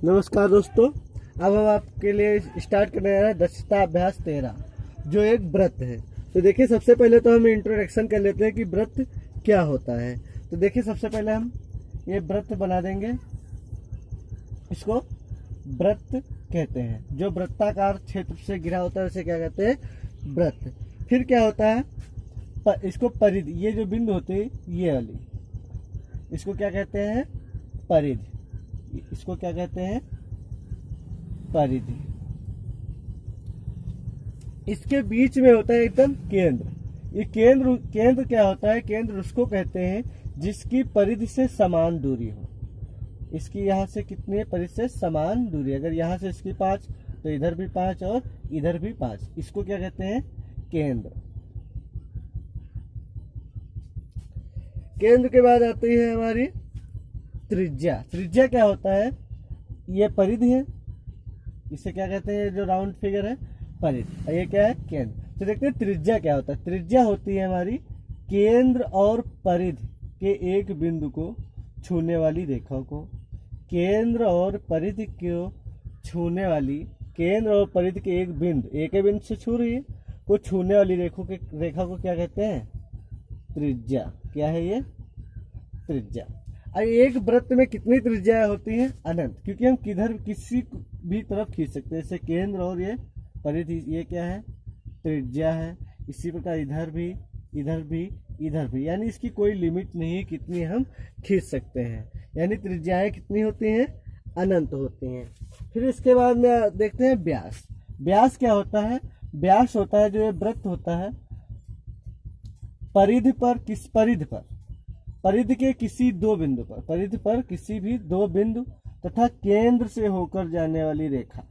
नमस्कार दोस्तों, अब हम आपके लिए स्टार्ट करने जा रहे हैं दक्षता अभ्यास 13 जो एक व्रत है। तो देखिए, सबसे पहले तो हम इंट्रोडक्शन कर लेते हैं कि व्रत क्या होता है। तो देखिए, सबसे पहले हम ये व्रत बना देंगे। इसको व्रत कहते हैं। जो वृत्ताकार क्षेत्र से घिरा होता है उसे क्या कहते हैं? व्रत। फिर क्या होता है? इसको परिधि, ये जो बिंदु होती है ये वाली, इसको क्या कहते हैं? परिधि। इसको क्या कहते हैं? परिधि। इसके बीच में होता है एकदम केंद्र। ये केंद्र क्या होता है? केंद्र उसको कहते हैं जिसकी परिधि से समान दूरी हो। इसकी यहाँ से कितनी परिधि से समान दूरी? अगर यहाँ से इसकी 5 तो इधर भी 5 और इधर भी 5। इसको क्या कहते हैं? केंद्र। केंद्र के बाद आती है हमारी त्रिज्या। त्रिज्या क्या होता है? ये परिधि है, इसे क्या कहते हैं? जो राउंड फिगर है परिधि। ये क्या है? केंद्र। तो देखते हैं त्रिज्या क्या होता है। त्रिज्या होती है हमारी केंद्र और परिधि के एक बिंदु को छूने वाली रेखा को। केंद्र और परिधि को छूने वाली, केंद्र और परिधि के एक बिंदु से छू रही है को छूने वाली रेखा को क्या कहते हैं? त्रिज्या। क्या है ये? त्रिज्या। अब एक वृत्त में कितनी त्रिज्या होती है? अनंत, क्योंकि हम किसी भी तरफ खींच सकते हैं। जैसे केंद्र और ये परिधि, ये क्या है? त्रिज्या है। इसी प्रकार इधर भी, इधर भी, इधर भी, यानी इसकी कोई लिमिट नहीं है कितनी हम खींच सकते हैं। यानी त्रिज्याएं कितनी होती हैं? अनंत होती हैं। फिर इसके बाद में देखते हैं व्यास। व्यास क्या होता है? व्यास होता है जो ये वृत्त होता है परिधि पर परिधि के किसी दो बिंदु पर, परिधि पर किसी भी दो बिंदु तथा केंद्र से होकर जाने वाली रेखा।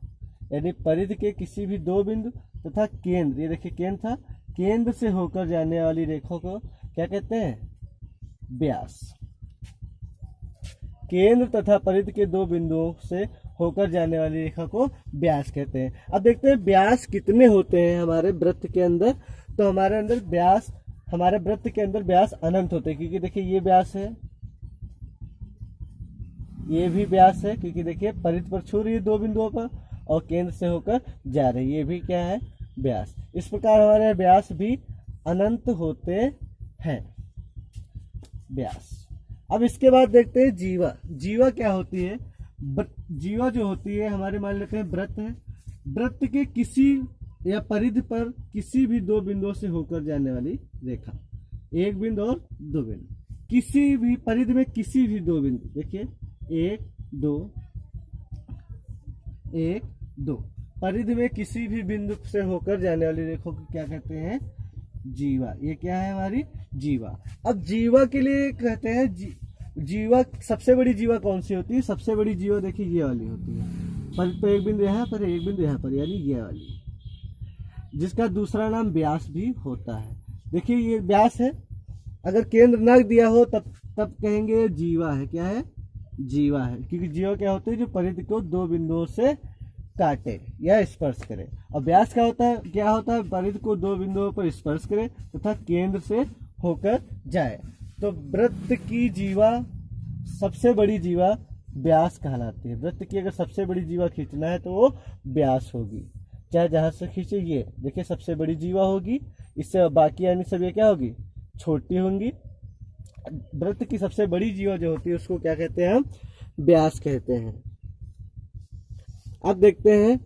यानी परिधि के किसी भी दो बिंदु तथा केंद्र, ये देखिए केंद्र था, केंद्र से होकर जाने वाली रेखा को क्या कहते हैं? व्यास। केंद्र तथा परिधि के दो बिंदुओं से होकर जाने वाली रेखा को व्यास कहते हैं। अब देखते हैं व्यास कितने होते हैं हमारे वृत्त के अंदर। तो हमारे वृत्त के अंदर व्यास अनंत होते हैं, क्योंकि देखिए ये व्यास है, ये भी व्यास है, क्योंकि देखिए परिधि पर छू रही है दो बिंदुओं पर और केंद्र से होकर जा रही है। ये भी क्या है? व्यास। इस प्रकार हमारे व्यास भी अनंत होते हैं। व्यास। अब इसके बाद देखते हैं जीवा। जीवा क्या होती है? जीवा जो होती है हमारे, मान लेते हैं वृत्त है, वृत्त के किसी या परिधि पर किसी भी दो बिंदुओं से होकर जाने वाली रेखा। एक बिंदु और दो बिंदु, किसी भी परिधि में किसी भी दो बिंदु, देखिए 1 2 1 2, परिधि में किसी भी बिंदु से होकर जाने वाली रेखा को क्या कहते हैं? जीवा। ये क्या है? हमारी जीवा। अब जीवा के लिए कहते हैं जीवा, सबसे बड़ी जीवा कौन सी होती है? सबसे बड़ी जीवा देखिए ये वाली होती है। परिधि पर एक बिंदु यहाँ पर, एक बिंदु यहाँ पर, यानी ये वाली, जिसका दूसरा नाम व्यास भी होता है। देखिए ये व्यास है। अगर केंद्र न दिया हो तब कहेंगे जीवा है। क्या है? जीवा है, क्योंकि जीवा क्या होती है? जो परिधि को दो बिंदुओं से काटे या स्पर्श करे। और व्यास क्या होता है? परिधि को दो बिंदुओं पर स्पर्श करे तथा केंद्र से होकर जाए। तो वृत्त की जीवा, सबसे बड़ी जीवा व्यास कहलाती है। वृत्त की अगर सबसे बड़ी जीवा खींचना है तो वो व्यास होगी। चाहे जहां से खींचे, ये देखिए सबसे बड़ी जीवा होगी, इससे बाकी यानी सब ये क्या होगी? छोटी होंगी। वृत्त की सबसे बड़ी जीवा जो होती है उसको क्या कहते हैं? हम व्यास कहते हैं। अब देखते हैं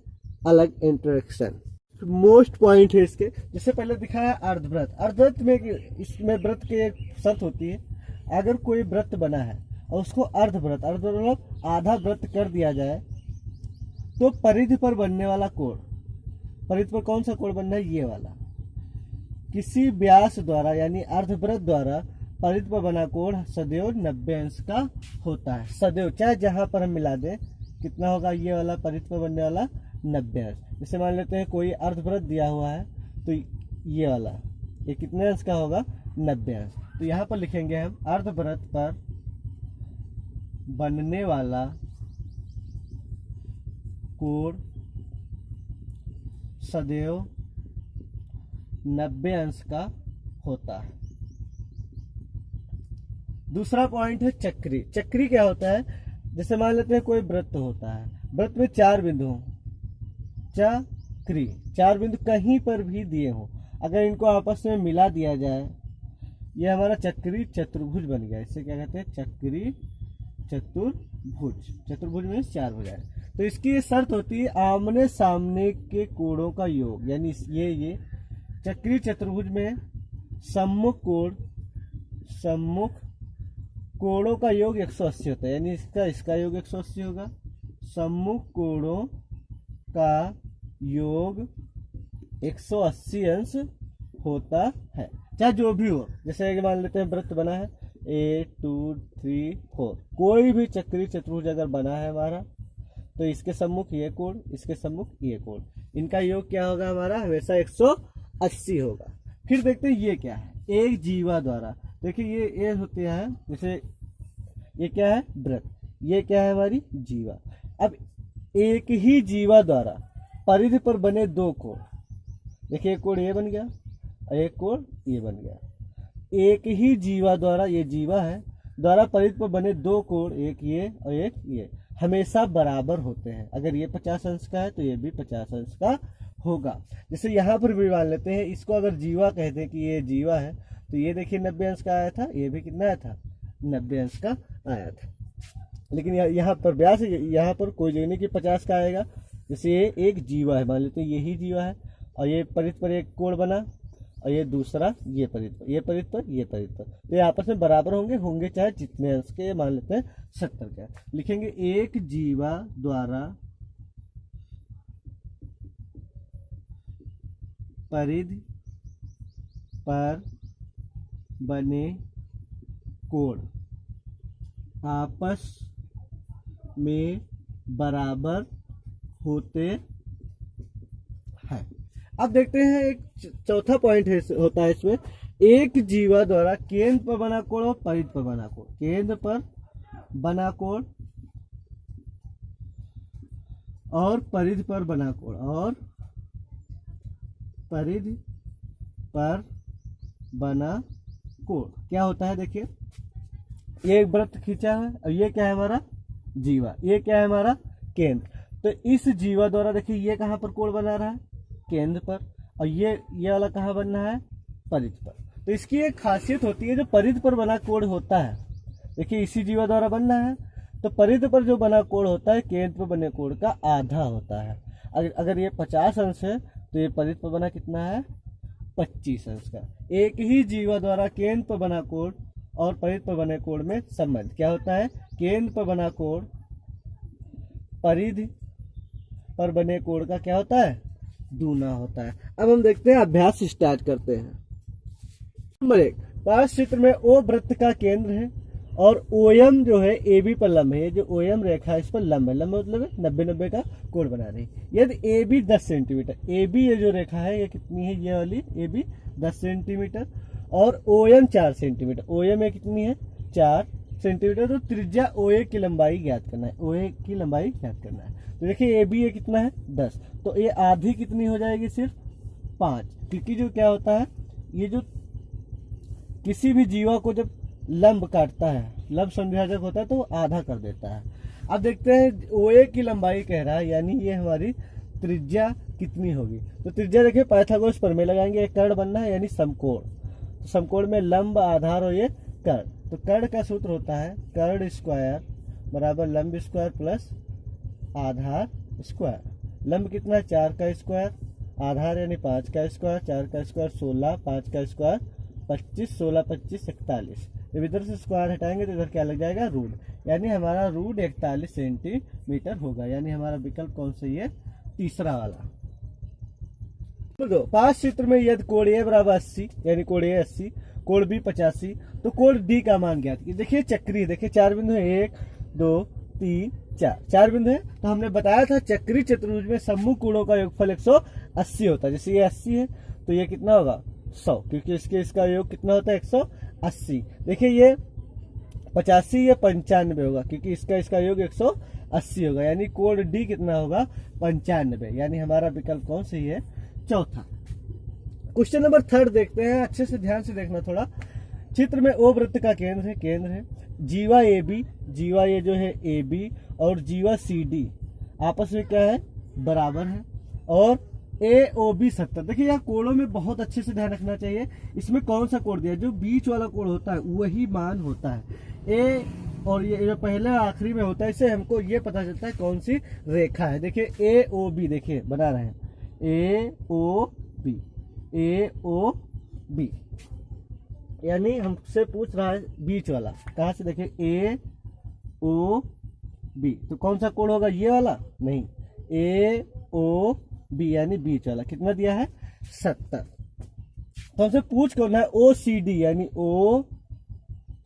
अलग इंट्रोडक्शन। मोस्ट पॉइंट है इसके। जैसे पहले दिखाया अर्धवृत्त। अर्धवृत्त में, इसमें वृत्त की एक शर्त होती है, अगर कोई वृत्त बना है और उसको अर्धवृत्त मतलब आधा वृत्त कर दिया जाए तो परिधि पर बनने वाला कोण, परिधि पर कौन सा कोण बनना है? ये वाला, किसी व्यास द्वारा यानी अर्धवृत्त द्वारा परिधि पर बना कोण सदैव 90 अंश का होता है। सदैव, चाहे जहां पर हम मिला दें, कितना होगा? ये वाला परिधि पर बनने वाला 90 अंश। जैसे मान लेते हैं कोई अर्धवृत्त दिया हुआ है, तो ये वाला, ये कितने अंश का होगा? 90 अंश। तो यहाँ पर लिखेंगे हम अर्धवृत्त पर बनने वाला कोण सदैव 90 अंश का होता है। दूसरा पॉइंट है चक्री। चक्री क्या होता है? जैसे मान लेते हैं कोई वृत्त होता है, वृत्त में 4 बिंदु हों, चक्री 4 बिंदु कहीं पर भी दिए हों, अगर इनको आपस में मिला दिया जाए, ये हमारा चक्री चतुर्भुज बन गया। इसे क्या कहते हैं? चक्री चतुर्भुज। चतुर्भुज में 4 भुजाएं। तो इसकी ये शर्त होती है आमने सामने के कोणों का योग, यानी ये चक्री चतुर्भुज में सम्मुख कोणों का योग 180 होता है, यानी इसका योग 180 होगा। सम्मुख कोणों का योग 180 अंश होता है, चाहे जो भी हो। जैसे मान लेते हैं वृत्त बना है 1 2 3 4, कोई भी चक्री चतुर्भुज अगर बना है हमारा, तो इसके सम्मुख ये कोण, इसके सम्मुख ये कोण, इनका योग क्या होगा? हमारा हमेशा 180 होगा। फिर देखते हैं ये क्या है? एक जीवा द्वारा, देखिए ये होते हैं, जैसे ये क्या है? वृत्त, ये क्या है? हमारी जीवा। अब एक ही जीवा द्वारा परिधि पर बने 2 कोण, देखिए एक कोण ये बन गया और एक कोण ये बन गया। एक ही जीवा द्वारा, ये जीवा है, द्वारा परिधि पर बने 2 कोण, एक ये और एक ये, हमेशा बराबर होते हैं। अगर ये 50 अंश का है तो ये भी 50 अंश का होगा। जैसे यहाँ पर भी मान लेते हैं, इसको अगर जीवा कहते हैं कि ये जीवा है, तो ये देखिए 90 अंश का आया था, ये भी कितना आया था? 90 अंश का आया था। लेकिन यहाँ पर व्यास, यहाँ पर कोई जगह नहीं कि 50 का आएगा। जैसे ये एक जीवा है, मान लेते हैं यही जीवा है, और ये परिधि पर एक कोण बना, और ये दूसरा ये परिधि पर, ये परिधि पर, ये परिधि पर, तो ये आपस में बराबर होंगे चाहे जितने अंश के, मान लेते हैं 70 का। लिखेंगे एक जीवा द्वारा परिधि पर बने कोण आपस में बराबर होते हैं। अब देखते हैं एक चौथा पॉइंट होता है इसमें, एक जीवा द्वारा केंद्र पर बना कोण और परिधि पर बना कोण, केंद्र पर बना कोण और परिधि पर बना कोण, और परिधि पर बना कोण क्या होता है? देखिए ये एक वृत्त खींचा है और ये क्या है? हमारा जीवा। ये क्या है? हमारा केंद्र। तो इस जीवा द्वारा देखिए ये कहाँ पर कोण बना रहा है? केंद्र पर, और ये वाला कहाँ बनना है? परिधि पर। तो इसकी एक खासियत होती है, जो परिधि पर बना कोण होता है, देखिए इसी जीवा द्वारा बनना है, तो परिधि पर जो बना कोण होता है केंद्र पर बने कोण का आधा होता है। अगर ये 50 अंश है तो ये परिधि पर बना कितना है? 25 अंश का। एक ही जीवा द्वारा केंद्र पर बना कोण और परिधि पर बने कोण में संबंध क्या होता है? केंद्र पर बना कोण परिधि पर बने कोण का क्या होता है? दूना होता है। अब हम देखते हैं, अभ्यास स्टार्ट करते हैं। नंबर 1, पास चित्र में ओ वृत्त का केंद्र है और ओएम जो है AB पर लंब है, जो ओएम रेखा है इस पर लंब है, लंब मतलब 90-90 का कोण बना रही है। यदि AB 10 सेंटीमीटर, AB ये जो रेखा है ये कितनी है? ये वाली AB 10 सेंटीमीटर और OM 4 सेंटीमीटर, OM ये कितनी है? 4 सेंटीमीटर। तो त्रिज्या OA की लंबाई ज्ञात करना है, OA की लंबाई ज्ञात करना है। तो देखिए AB ये कितना है? 10, तो ये आधी कितनी हो जाएगी? सिर्फ 5, क्योंकि जो क्या होता है, ये जो किसी भी जीवा को जब लंब काटता है, लंब समद्विभाजक होता है, तो वो आधा कर देता है। अब देखते हैं OA की लंबाई कह रहा है, यानी ये हमारी त्रिज्या कितनी होगी? तो त्रिज्या देखिए पाइथागोरस प्रमेय लगाएंगे, एक कर्ण बनना है यानी समकोण, तो समकोण में लंब आधार और ये कर्ण, तो कर्ण का सूत्र होता है कर्ण स्क्वायर बराबर लंब स्क्वायर प्लस आधार स्क्वायर। लंब कितना है? 4 का स्क्वायर, आधार यानी 5 का स्क्वायर, 4 का स्क्वायर 16, 5 का स्क्वायर 25, 16 25 41। जब इधर से स्क्वायर हटाएंगे तो इधर क्या लग जाएगा? रूट, यानी हमारा रूट 41 सेंटीमीटर होगा, यानी हमारा विकल्प कौन सा? ये तीसरा वाला। तो पास चित्र में यदि कोण ए बराबर 80, यानी कोण ए 80, कोण बी 85, तो कोण डी का मान ज्ञात कीजिए। देखिए चक्री, देखिए 4 बिंदु है, 1 2 3 4 बिंदु है। तो हमने बताया था चक्री चतुर्भुज में सम्मुख कोणों का योगफल 180 होता है। जैसे ये 80 है तो ये कितना होगा? 100, क्योंकि इसका योग कितना होता है? 180। देखिए ये 85, ये 95 होगा, क्योंकि इसका योग 180 होगा, यानी कोण डी कितना होगा? 95, यानी हमारा विकल्प कौन सही है? चौथा। क्वेश्चन नंबर 3 देखते हैं, अच्छे से ध्यान से देखना थोड़ा। चित्र में ओ वृत्त का केंद्र है। जीवा ए बी, जीवा ये जो है ए बी और जीवा सी डी आपस में क्या है, बराबर है। और ए ओ बी 70। देखिए यहाँ कोणों में बहुत अच्छे से ध्यान रखना चाहिए, इसमें कौन सा कोण दिया, जो बीच वाला कोण होता है वही मान होता है। ए और ये जो पहले आखिरी में होता है, इससे हमको ये पता चलता है कौन सी रेखा है। देखिए ए ओ बी, देखिए बना रहे हैं ए ओ बी, ए ओ बी, यानी हमसे पूछ रहा है बीच वाला, कहाँ से, देखिए ए ओ बी, तो कौन सा कोण होगा, ये वाला नहीं, ए ओ बी यानी बीच वाला। कितना दिया है, 70। तो हमसे पूछ करना है ओ सी डी, यानी ओ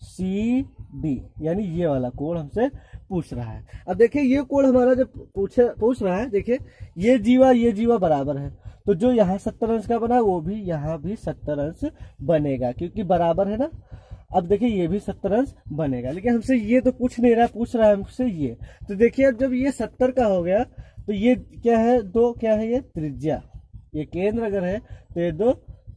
सी डी यानी ये वाला कोण हमसे पूछ रहा है। अब देखिए ये कोण हमारा जो पूछ रहा है, देखिए ये जीवा बराबर है, तो जो यहाँ 70 अंश का बना वो भी यहाँ भी 70 अंश बनेगा, क्योंकि बराबर है ना। अब देखिए ये भी 70 अंश बनेगा, लेकिन हमसे ये तो पूछ नहीं रहा, पूछ रहा है हमसे ये। तो देखिए अब जब ये 70 का हो गया तो ये क्या है, दो क्या है, ये त्रिज्या, ये केंद्र अगर है तो ये दो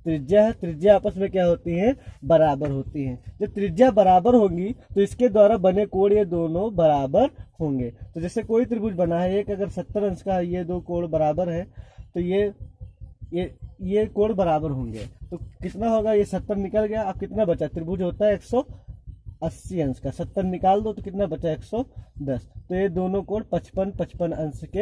त्रिज्या है। त्रिज्या आपस में क्या होती है, बराबर होती है। जब त्रिज्या बराबर होंगी तो इसके द्वारा बने कोण ये दोनों बराबर होंगे। तो जैसे कोई त्रिभुज बना है, एक अगर 70 अंश का है, ये दो कोण बराबर है, तो ये कोण बराबर होंगे। तो कितना होगा, ये 70 निकल गया। अब कितना बचा, त्रिभुज होता है 180 अंश का, 70 निकाल दो तो कितना बचा, 110। तो ये दोनों कोण 55 अंश के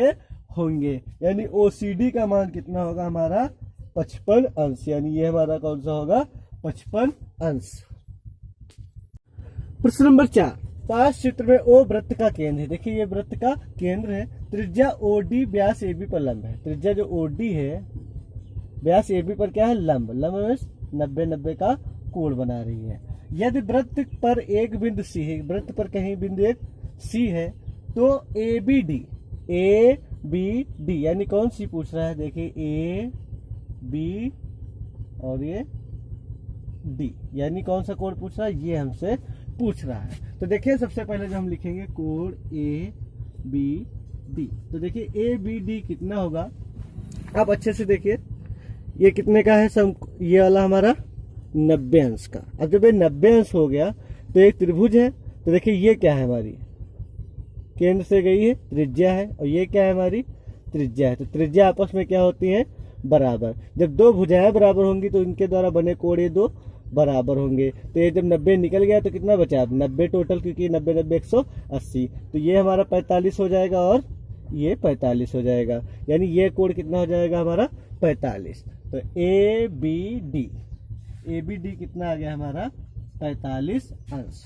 होंगे, यानी OCD का मान कितना होगा हमारा, 55 अंश, यानी ये हमारा कौन सा होगा, 55 अंश। प्रश्न नंबर 4, पास चित्र में ओ वृत्त का केंद्र है। देखिए ये वृत्त का केंद्र है, त्रिज्या OD व्यास AB पर लंब है। त्रिज्या जो OD है व्यास AB पर क्या है, लंब में 90 का कोण बना रही है। यदि वृत्त पर एक बिंदु C है, वृत्त पर कहीं बिंदु एक C है, तो ABD यानी कौन सी पूछ रहा है, देखिए A B और ये D, यानी कौन सा कोण पूछ रहा है, ये हमसे पूछ रहा है। तो देखिए सबसे पहले जो हम लिखेंगे कोण ABD, तो देखिए ABD कितना होगा, आप अच्छे से देखिए ये कितने का है, ये वाला हमारा 90 अंश का। अब जब ये 90 अंश हो गया तो एक त्रिभुज है, तो देखिए ये क्या है, हमारी केंद्र से गई है, त्रिज्या है, और ये क्या है, हमारी त्रिज्या है। तो त्रिज्या आपस में क्या होती है, बराबर। जब दो भुजाएं बराबर होंगी तो इनके द्वारा बने कोण ये दो बराबर होंगे। तो ये जब 90 निकल गया तो कितना बचा, 90 टोटल, क्योंकि 90 180, तो ये हमारा 45 हो जाएगा और ये 45 हो जाएगा, यानी ये कोण कितना हो जाएगा हमारा, 45। तो ABD कितना आ गया हमारा, 45 अंश।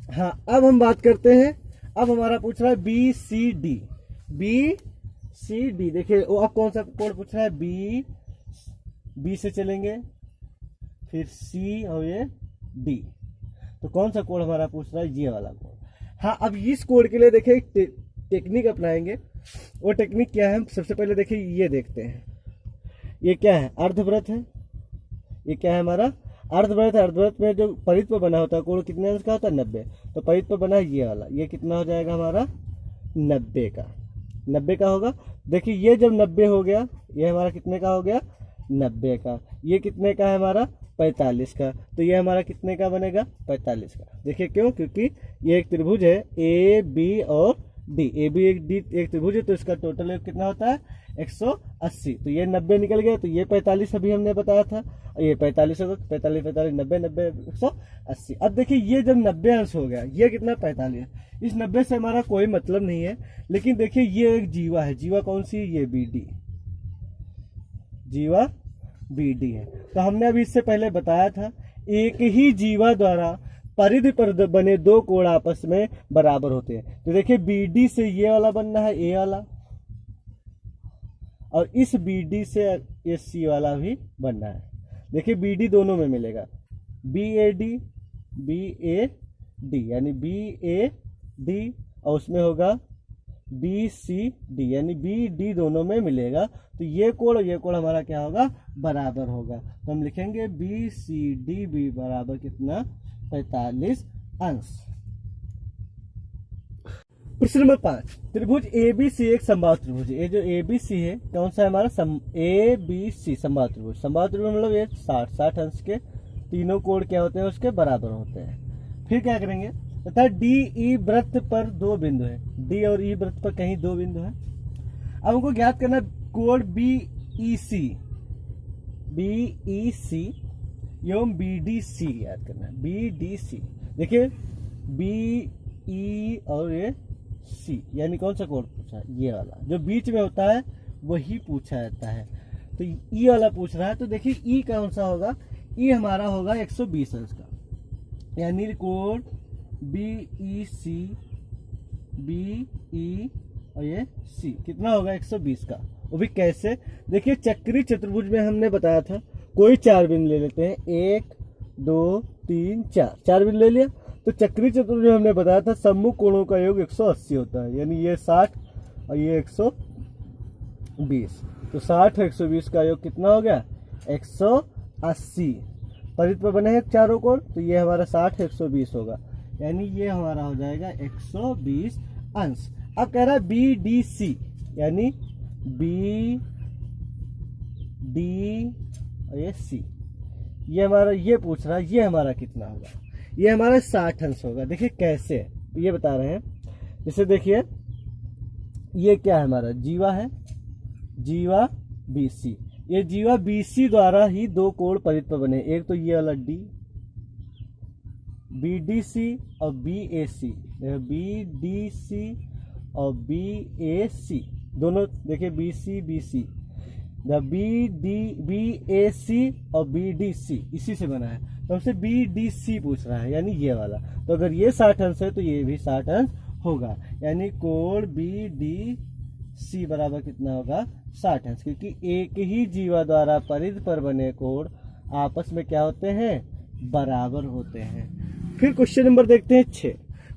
हाँ, अब हम बात करते हैं, अब हमारा पूछ रहा है BCD। देखिए वो अब कौन सा कोण पूछ रहा है, B से चलेंगे, फिर C और ये D, तो कौन सा कोण हमारा पूछ रहा है, ये वाला कोण। हाँ, अब इस कोण के लिए देखिए टेक्निक अपनाएंगे। वो टेक्निक क्या है, सबसे पहले देखिए ये देखते हैं, ये क्या है, अर्धवृत्त है। ये क्या है हमारा, अर्धवृत्त है। अर्धवृत्त में जो परिध पर बना होता है कोण कितने अंश का होता है, 90। तो परिध पर बना है ये वाला, ये कितना हो जाएगा हमारा, 90 का होगा। देखिए ये जब 90 हो गया, ये हमारा कितने का हो गया, 90 का। ये कितने का है हमारा, 45 का। तो ये हमारा कितने का बनेगा, 45 का। देखिए क्यों, क्योंकि ये एक त्रिभुज है AB और D। AB एक त्रिभुज है, तो इसका टोटल कितना होता है, 180। तो ये 90 निकल गया, तो ये 45 अभी हमने बताया था, और ये 45 होगा, 45 90 180। अब देखिए ये जब 90 अंश हो गया, ये कितना, 45। इस 90 से हमारा कोई मतलब नहीं है, लेकिन देखिए ये एक जीवा है। जीवा कौन सी है, ये BD, जीवा BD है। तो हमने अभी इससे पहले बताया था, एक ही जीवा द्वारा परिधि पर बने दो कोण आपस में बराबर होते हैं। तो देखिए BD से ये वाला बनना है, A वाला, और इस BD से ये C वाला भी बनना है। देखिए BD दोनों में मिलेगा, BAD यानी BAD, और उसमें होगा BCD, यानी BD दोनों में मिलेगा। तो ये कोण हमारा क्या होगा, बराबर होगा। तो हम लिखेंगे BCD भी बराबर कितना, 45 अंश। प्रश्न नंबर 5, त्रिभुज ABC एक समबाहु त्रिभुज है। ये जो ABC है कौन सा है हमारा, ABC समबाहु त्रिभुज। समबाहु त्रिभुज मतलब ये 60 अंश के तीनों कोण क्या होते हैं उसके बराबर होते हैं। फिर क्या करेंगे, तथा डी ई वृत्त पर 2 बिंदु है, डी और ई वृत्त पर कहीं 2 बिंदु है। अब हमको ज्ञात करना कोण बी ई सी एवं बी डी सी याद करना है, बी डी सी। देखिए बी ई और ये सी, यानी कौन सा कोण पूछा है, ये वाला जो बीच में होता है वही पूछा जाता है। तो ई वाला पूछ रहा है, तो देखिए ई कौन सा होगा, ई हमारा होगा 120 अंश का, यानी कोण बी ई और ये सी कितना होगा 120 का। वो भी कैसे, देखिए चक्री चतुर्भुज में हमने बताया था कोई 4 बिंदु ले लेते हैं, 1 2 3 4 बिंदु ले लिया। तो चक्री चतुर्भुज में हमने बताया था सम्मुख कोणों का योग 180 होता है, यानी ये 60 और ये 120। तो 60 और 120 का योग कितना हो गया 180। परिध पर बने हैं चारों कोण, तो ये हमारा 60 120 होगा, यानी ये हमारा हो जाएगा 120 अंश। अब कह रहा है बी डी सी, यानी बी डी और ये सी, ये हमारा ये पूछ रहा है, ये हमारा कितना होगा, ये हमारा 60 अंश होगा। देखिए कैसे ये बता रहे हैं, जैसे देखिए ये क्या है हमारा जीवा है, जीवा BC, ये जीवा BC द्वारा ही 2 कोण परिध पर बने, एक तो ये वाला D BDC और BAC, BDC और BAC दोनों देखिए BC BAC और BDC इसी से बना है, तो हमसे BDC पूछ रहा है, यानी ये वाला। तो अगर ये 60 अंश है तो ये भी 60 अंश होगा, यानी कोण BDC बराबर कितना होगा 60 अंश, क्योंकि एक ही जीवा द्वारा परिध पर बने कोण आपस में क्या होते हैं, बराबर होते हैं। फिर क्वेश्चन नंबर देखते हैं 6।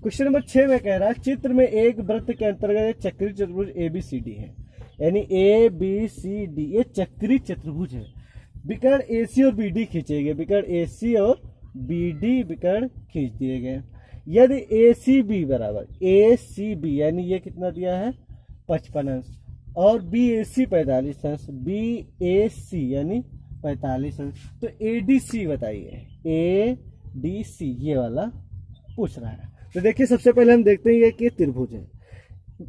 क्वेश्चन नंबर 6 में कह रहा है चित्र में एक वृत्त के अंतर्गत चक्री चतुर्भुज ABCD है, यानी ABCD ये चक्री चतुर्भुज है। विकर्ण AC और BD खींचे गए, विकर्ण AC और BD विकर्ण खींच दिए गए। यदि ACB बराबर ACB, यानी ये कितना दिया है 55 अंश, और BAC 45 अंश, BAC यानी 45 अंश, तो ADC बताइए, ADC ये वाला पूछ रहा है। तो देखिए सबसे पहले हम देखते हैं ये कि त्रिभुज है,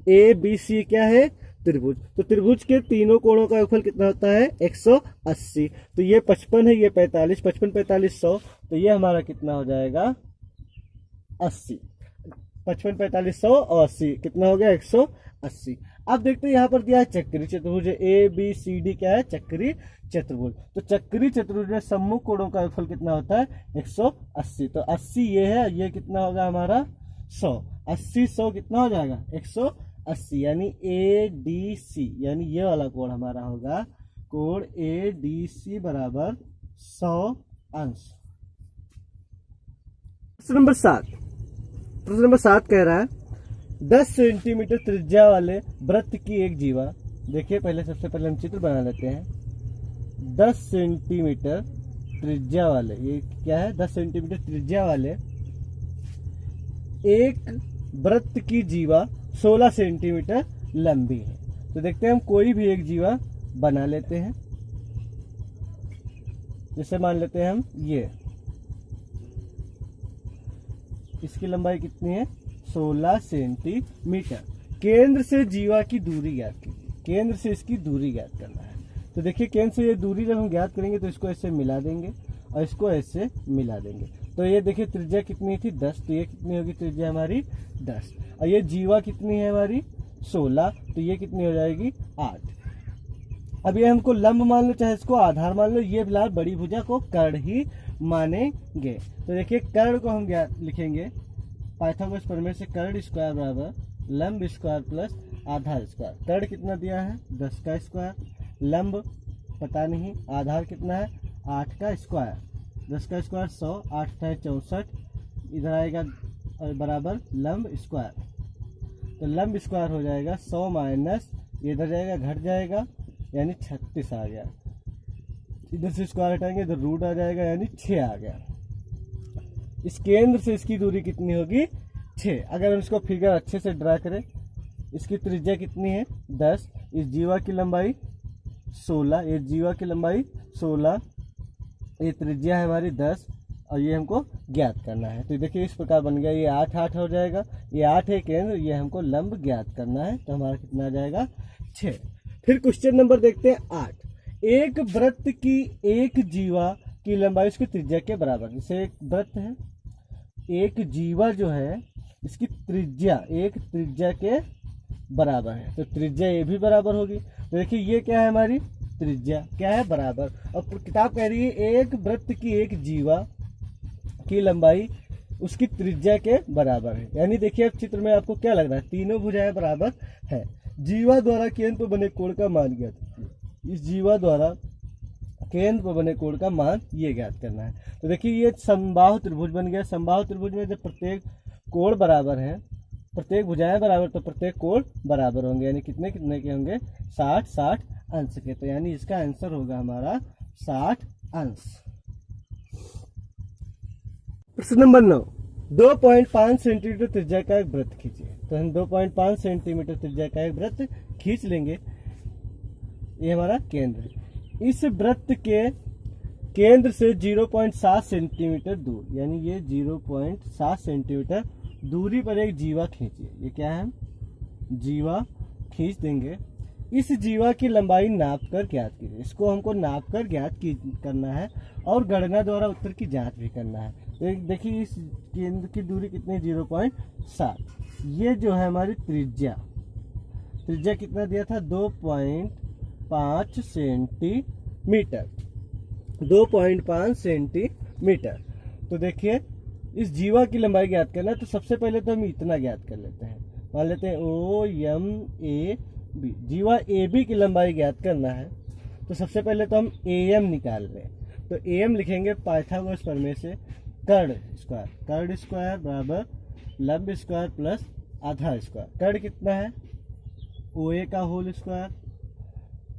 ABC क्या है त्रिभुज, तो त्रिभुज के तीनों कोणों का योगफल कितना होता है 180। तो ये 55 है, ये 45, 55 45 100, तो ये हमारा कितना हो जाएगा 80। 55 45 100 और 80 कितना हो गया 180। अब देखते हैं यहाँ पर दिया है चक्री चतुर्भुज, ABCD क्या है चक्री चतुर्भुज। तो चक्री चतुर्भुज में सम्मुख कोणों का योगफल कितना होता है 180। तो 80 ये है, ये कितना होगा हमारा 100, 80 100 कितना हो जाएगा 180, यानी ADC, यानी ये वाला कोण हमारा होगा कोण ADC बराबर 100 अंश। प्रश्न नंबर 7 कह रहा है 10 सेंटीमीटर त्रिज्या वाले वृत्त की एक जीवा, देखिए पहले सबसे पहले हम चित्र बना लेते हैं। 10 सेंटीमीटर त्रिज्या वाले, ये क्या है 10 सेंटीमीटर त्रिज्या वाले एक वृत्त की जीवा 16 सेंटीमीटर लंबी है। तो देखते हैं हम कोई भी एक जीवा बना लेते हैं, जैसे मान लेते हैं हम ये, इसकी लंबाई कितनी है 16 सेंटीमीटर। केंद्र से जीवा की दूरी ज्ञात कीजिए, केंद्र से इसकी दूरी ज्ञात करना है। तो देखिए केंद्र से ये दूरी जब हम ज्ञात करेंगे तो इसको ऐसे मिला देंगे और इसको ऐसे मिला देंगे। तो ये देखिए त्रिज्या कितनी थी 10, तो ये कितनी होगी त्रिज्या हमारी 10, और ये जीवा कितनी है हमारी 16, तो ये कितनी हो जाएगी 8। अब ये हमको लंब मान लो चाहे इसको आधार मान लो, ये फिलहाल बड़ी भुजा को कर्ण ही मानेंगे। तो देखिए कर्ण को हम लिखेंगे पाइथागोरस प्रमेय से कर्ण स्क्वायर बराबर लंब स्क्वायर प्लस आधार स्क्वायर। कर्ण कितना दिया है 10 का स्क्वायर, लंब पता नहीं, आधार कितना है 8 का स्क्वायर, 10 का स्क्वायर 100, 8 है 64, इधर आएगा बराबर लंब स्क्वायर। तो लंब स्क्वायर हो जाएगा 100 माइनस इधर जाएगा घट जाएगा, यानी 36 आ गया। इधर से स्क्वायर हटाएंगे इधर रूट आ जाएगा, यानी 6 आ गया। इस केंद्र से इसकी दूरी कितनी होगी 6। अगर हम इसको फिगर अच्छे से ड्रा करें, इसकी त्रिज्या कितनी है 10, इस जीवा की लंबाई 16, ये जीवा की लंबाई 16, ये त्रिज्या है हमारी 10 और ये हमको ज्ञात करना है। तो देखिए इस प्रकार बन गया, ये 8 8 हो जाएगा, ये 8 है केंद्र, ये हमको लंब ज्ञात करना है। तो हमारा कितना आ जाएगा 6। फिर क्वेश्चन नंबर देखते हैं 8। एक वृत्त की एक जीवा की लंबाई उसकी त्रिज्या के बराबर। जैसे एक वृत्त है, एक जीवा जो है इसकी त्रिज्या एक त्रिज्या के बराबर है, तो त्रिज्या ये भी बराबर होगी। तो देखिए ये क्या है हमारी त्रिज्या, क्या है बराबर। और किताब कह रही है एक वृत्त की एक जीवा की लंबाई उसकी त्रिज्या के बराबर है। यानी देखिए अब चित्र में आपको क्या लग रहा है, तीनों भुजाएं बराबर है। जीवा द्वारा केंद्र पर बने कोण का मान ज्ञात, इस जीवा द्वारा केंद्र पर बने कोण का मान ये ज्ञात करना है। तो देखिए ये समबाहु त्रिभुज बन गया। समबाहु त्रिभुज में जब प्रत्येक कोण बराबर है, प्रत्येक भुजाएं बराबर, तो प्रत्येक कोण बराबर होंगे। यानी कितने कितने के होंगे 60 60 अंश के। तो यानी इसका आंसर होगा हमारा 60 अंश। प्रश्न नंबर 9। 2.5 सेंटीमीटर त्रिज्या का एक वृत्त खींचिए। तो हम 2.5 सेंटीमीटर त्रिज्या का एक वृत्त खींच लेंगे। ये हमारा केंद्र है। इस वृत्त के केंद्र से 0.7 सेंटीमीटर दूर, यानी ये 0.7 सेंटीमीटर दूरी पर एक जीवा खींचिए। ये क्या है, जीवा खींच देंगे। इस जीवा की लंबाई नापकर ज्ञात कीजिए। इसको हमको नापकर ज्ञात करना है और गणना द्वारा उत्तर की जांच भी करना है। तो देखिए इस केंद्र की दूरी कितनी 0.7। ये जो है हमारी त्रिज्या, त्रिज्या कितना दिया था 2.5 सेंटीमीटर, 2.5 सेंटीमीटर। तो देखिए इस जीवा की लंबाई ज्ञात करना है। तो सबसे पहले तो हम इतना ज्ञात कर लेते हैं, मान लेते हैं OMAB। जीवा AB की लंबाई ज्ञात करना है। तो सबसे पहले तो हम AM निकाल लें। तो AM लिखेंगे पाइथागोरस प्रमेय से, कर्ण स्क्वायर बराबर लंब स्क्वायर प्लस आधार स्क्वायर। कर्ण कितना है OA का होल स्क्वायर,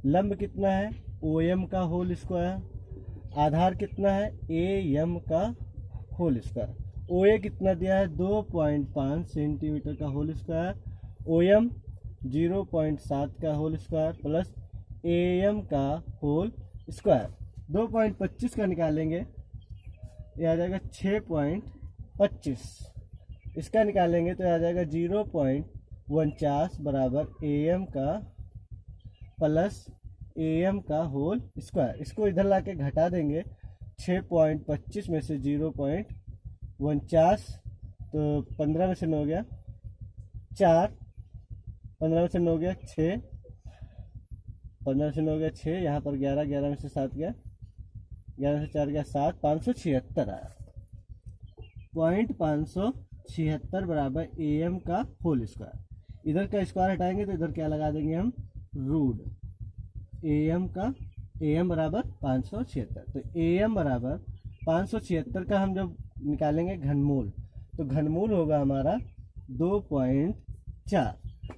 लंब कितना है OM का होल स्क्वायर, आधार कितना है AM का होल स्क्वायर। OA कितना दिया है 2.5 सेंटीमीटर का होल स्क्वायर, OM 0.7 का होल स्क्वायर प्लस AM का होल स्क्वायर। 2.25 का निकालेंगे, ये आ जाएगा 6.25। इसका निकालेंगे तो आ जाएगा 0.49 बराबर AM का प्लस AM का होल स्क्वायर। इसको इधर लाके घटा देंगे, 6.25 में से 0.49 तो 15 में से 9 गया 4, 15 में से 9 गया 6, 15 से 9 गया 6, यहाँ पर 11, 11 में से 7 गया, 11 से 4 गया 7, 576 आया। 576 बराबर AM का होल स्क्वायर। इधर का स्क्वायर हटाएंगे तो इधर क्या लगा देंगे हम रूट AM का, AM बराबर 576। तो AM बराबर 576 का हम जब निकालेंगे घनमूल, तो घनमूल होगा हमारा 2.4।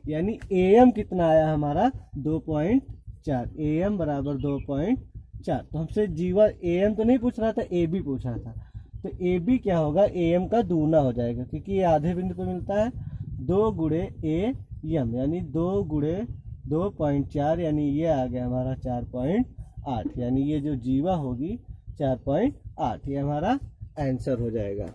यानी AM कितना आया हमारा 2.4। AM बराबर 2.4। तो हमसे जीवा AM तो नहीं पूछ रहा था, AB पूछ रहा था। तो AB क्या होगा AM का दूना हो जाएगा, क्योंकि ये आधे बिंदु पे मिलता है। 2 गुणे AM यानी 2 गुणे 2.4, यानी ये आ गया हमारा 4.8। यानी ये जो जीवा होगी 4.8, ये हमारा आंसर हो जाएगा।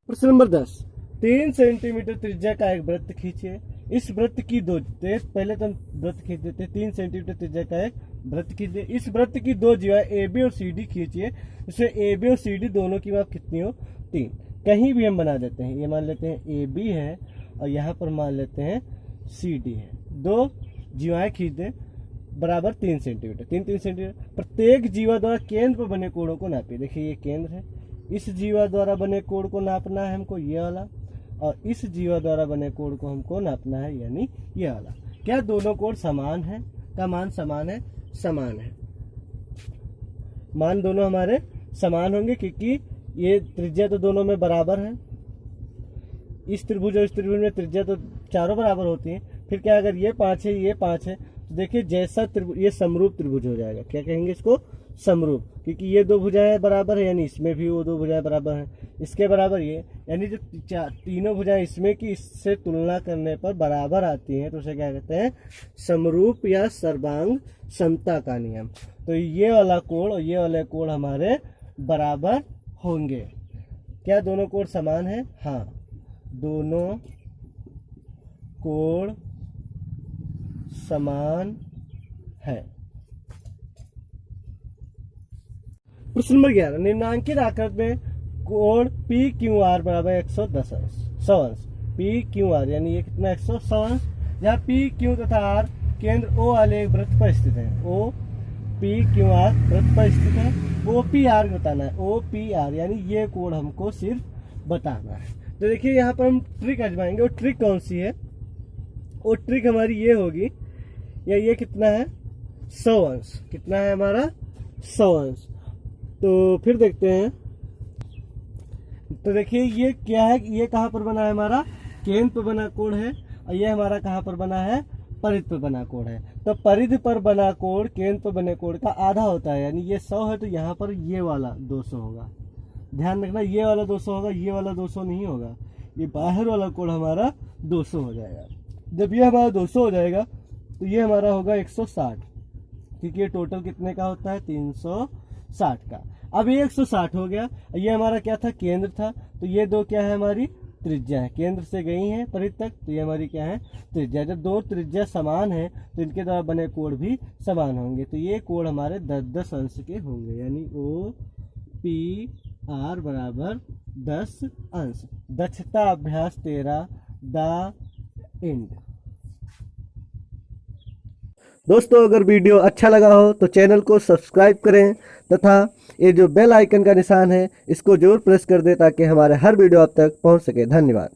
प्रश्न नंबर 10। 3 सेंटीमीटर त्रिज्या का एक वृत्त खींचिए। इस वृत्त की दो, पहले तो हम वृत्त खींच देते हैं। 3 सेंटीमीटर त्रिज्या का एक वृत्त खींचिए। इस वृत्त की दो जीवा AB और CD खींचिए। इससे AB और CD दोनों की माप कितनी हो 3। कहीं भी हम बना देते हैं, ये मान लेते हैं AB है और यहाँ पर मान लेते हैं CD है। दो जीवाएं खींच दें बराबर 3 सेंटीमीटर, 3 सेंटीमीटर। प्रत्येक जीवा द्वारा केंद्र पर बने कोणों को नापिए। देखिए ये केंद्र है, इस जीवा द्वारा बने कोण को नापना है हमको ये वाला, और इस जीवा द्वारा बने कोण को हमको नापना है यानी ये वाला। क्या दोनों कोण समान है? का मान समान है? समान है। मान दोनों हमारे समान होंगे क्योंकि ये त्रिज्या तो दोनों में बराबर है। इस त्रिभुज और इस त्रिभुज में त्रिज्या तो चारों बराबर होती है। फिर क्या, अगर ये 5 है ये 5 है, तो देखिए जैसा त्रिभुज, ये समरूप त्रिभुज हो जाएगा। क्या कहेंगे इसको? समरूप, क्योंकि ये दो भुजाएं बराबर है, यानी इसमें भी वो दो भुजाएं बराबर हैं, इसके बराबर ये, यानी जो तीनों भुजाएं इसमें की इससे तुलना करने पर बराबर आती हैं तो उसे क्या कहते हैं, समरूप या सर्वांग समता का नियम। तो ये वाला कोण और ये वाले कोण हमारे बराबर होंगे। क्या दोनों कोण समान है? हाँ, दोनों कोण समान है। प्रश्न नंबर 11, निम्नांकित आकृति में कोण पी क्यू आर बराबर 110 अंश, 100 अंश। पी क्यू आर यानी ये कितना 100 अंश, जहाँ पी क्यू तथा आर केंद्र ओ वाले एक वृत्त पर स्थित है। ओ पी क्यू आर वृत्त पर स्थित है। ओ पी आर बताना है, ओ पी आर यानी ये कोण हमको सिर्फ बताना है। तो देखिए यहाँ पर हम ट्रिक आजमाएंगे। वो ट्रिक कौन सी है? वो ट्रिक हमारी ये होगी, या ये कितना है 100 अंश, कितना है हमारा 100 अंश। तो फिर देखते हैं, तो देखिए ये क्या है, ये कहाँ पर बना है हमारा, केंद्र पर बना कोण है, और ये हमारा कहाँ पर बना है, परिधि पर बना कोण है। तो परिधि पर बना कोण केंद्र पर बने कोण का आधा होता है, यानी ये 100 है तो यहाँ पर ये वाला 200 होगा। ध्यान रखना, ये वाला 200 होगा, ये वाला 200 नहीं होगा, ये बाहर वाला कोण हमारा 200 हो जाएगा। जब ये हमारा 200 हो जाएगा तो ये हमारा होगा 160, क्योंकि ये टोटल कितने का होता है, 360 का। अब ये 160 हो गया, ये हमारा क्या था, केंद्र था, तो ये दो क्या है, हमारी त्रिज्या है, केंद्र से गई है परिधि तक, तो ये हमारी क्या है, त्रिज्या। जब दो त्रिज्या समान है तो इनके द्वारा बने कोण भी समान होंगे, तो ये कोण हमारे 10-10 अंश के होंगे, यानी ओ पी आर बराबर 10 अंश। दक्षता अभ्यास 13 द एंड। दोस्तों, अगर वीडियो अच्छा लगा हो तो चैनल को सब्सक्राइब करें तथा ये जो बेल आइकन का निशान है इसको जरूर प्रेस कर दें ताकि हमारे हर वीडियो आप तक पहुंच सके। धन्यवाद।